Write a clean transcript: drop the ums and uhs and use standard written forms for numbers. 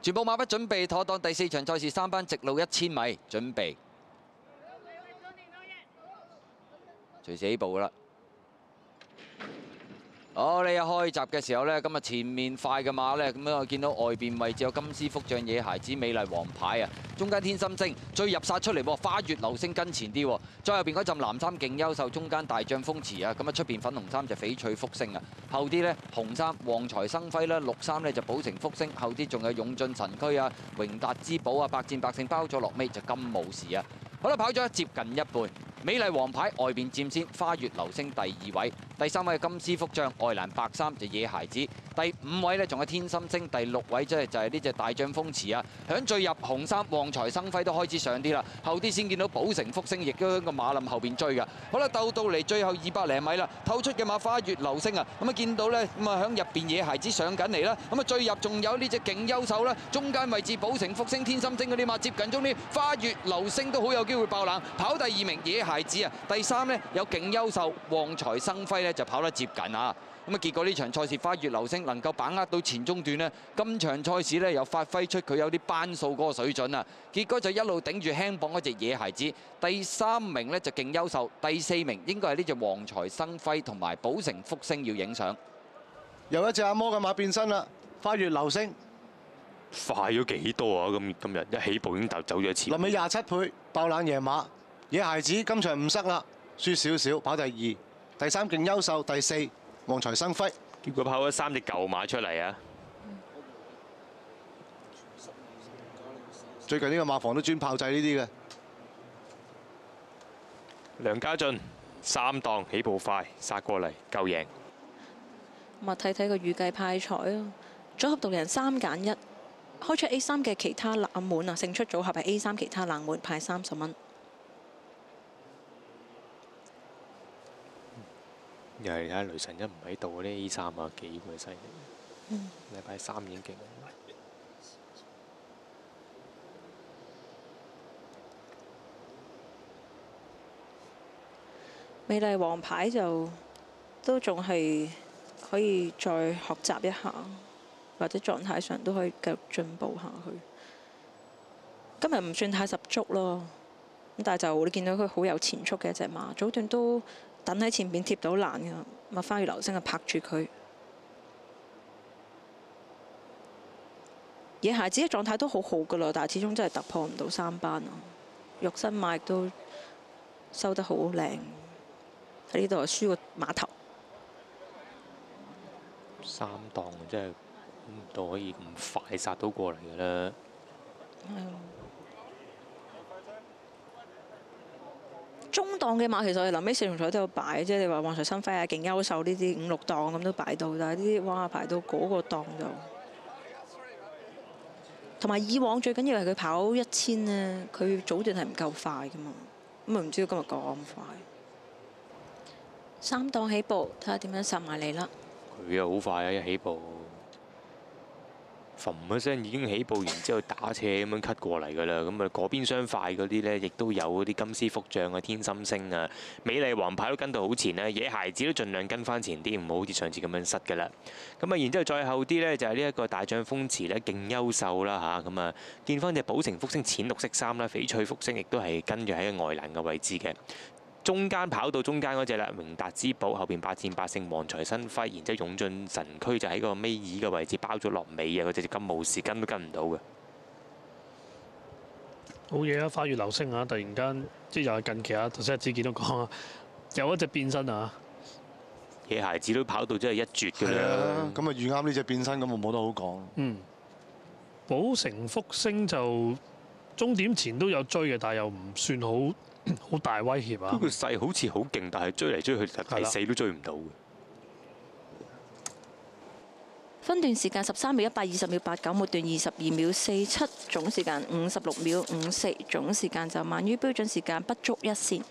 全部馬匹準備妥當，第4場賽事3班直路1000米準備，隨時起步啦。好，你一開閘嘅時候呢，咁啊前面快嘅馬呢，咁我見到外邊位置有金絲福將、野孩子、美麗王牌啊，中間天心星最入殺出嚟喎，花月流星跟前啲喎，再後邊嗰陣藍衫勁優秀，中間大將風馳啊，咁啊出邊粉紅衫就翡翠福星啊，後啲呢，紅衫旺財生輝啦，綠衫呢就寶城福星，後啲仲有勇進神驅啊、榮達之寶啊、百戰百勝包咗落尾就金武士啊。好啦，跑咗接近一半。美麗王牌外邊佔先，花月流星第2位，第3位金絲福將，愛蘭白衫就野孩子，第5位呢仲有天心星，第6位即係呢隻大將風馳啊，響最入紅衫旺財生輝都開始上啲啦，後啲先見到寶城福星亦都喺個馬林後邊追㗎。好啦，鬥到嚟最後200零米啦，透出嘅馬花月流星啊，咁啊見到呢，咁啊響入邊野孩子上緊嚟啦，咁啊最入仲有呢隻勁優秀啦，中間位置寶城福星、天心星嗰啲馬接近中啲，花月流星都好有機會爆冷，跑第2名野孩子啊，第3呢有勁優秀旺財生輝呢就跑得接近啊。咁啊結果呢場賽事花月流星能夠把握到前中段呢，今場賽事呢又發揮出佢有啲班數嗰個水準啊。結果就一路頂住輕磅嗰隻野孩子，第3名呢就勁優秀，第4名應該係呢隻旺財生輝同埋寶城福星要影相。又一隻阿摩嘅馬變身啦，花月流星快咗幾多啊？咁今日一起步已經走咗一次。臨尾27倍爆冷贏馬，野孩子今場唔塞啦，輸少少跑第2，第3勁優秀，第4旺財生輝。結果跑咗3隻舊馬出嚟啊！最近呢個馬房都專炮製呢啲嘅。梁家俊3檔起步快，殺過嚟夠贏。咁啊睇睇個預計派彩咯，組合獨人3揀1，開出 A3 嘅其他冷門啊，勝出組合係 A3 其他冷門派30蚊。又係睇下雷神一唔喺度嗰啲 A3啊，幾鬼犀利！禮拜3已經勁。美麗王牌就都仲係可以再學習一下，或者狀態上都可以繼續進步下去。今日唔算太十足咯，咁但係就你見到佢好有前速嘅一隻馬，早段都等喺前邊貼到欄㗎，咁啊花月流星啊拍住佢。野孩子嘅狀態都好好㗎啦，但係始終真係突破唔到3班啊！肉身馬亦都收得好靚，喺呢度輸個馬頭。3檔真係估唔到可以咁快殺到過嚟㗎啦。中檔嘅馬其實我哋臨尾4重彩都有擺，即係你話旺財生輝啊、勁優秀呢啲5、6檔咁都擺到，但係呢啲哇排到嗰個檔就，同埋以往最緊要係佢跑1000呢，佢早段係唔夠快㗎嘛，咁啊唔知道今日咁快。3檔起步，睇下點樣殺埋嚟啦。佢又好快啊！一起步，嘭一聲已經起步完之後打斜咁樣 cut 過嚟㗎啦。咁啊嗰邊雙快嗰啲呢，亦都有嗰啲金絲福將啊、天心星啊、美麗王牌都跟到好前啦。野孩子都盡量跟翻前啲，唔好好似上次咁樣失㗎啦。咁啊，然之後再後啲呢，就係呢一個大將風馳呢，勁優秀啦嚇。咁啊，見翻隻寶城福星淺綠色衫啦，翡翠福星亦都係跟住喺外欄嘅位置嘅。中間跑到中間嗰隻啦，榮達之寶後邊百戰百勝旺財生輝，然之後勇進神驅就喺個尾二嘅位置包咗落尾啊！嗰隻金武士跟都跟唔到嘅。好嘢啊！花月流星啊！突然間即係又係近期啊，頭先阿子健都講啊，有一隻變身啊！野孩子都跑到真係一絕㗎啦。咁啊遇啱呢隻變身，咁啊冇得好講。寶城福星就終點前都有追嘅，但係又唔算好大威脅啊！佢個勢好似好勁，但係追嚟追去第4都追唔到嘅。分段時間13秒120秒89，末段22秒47，總時間56秒54，總時間就慢於標準時間不足1線。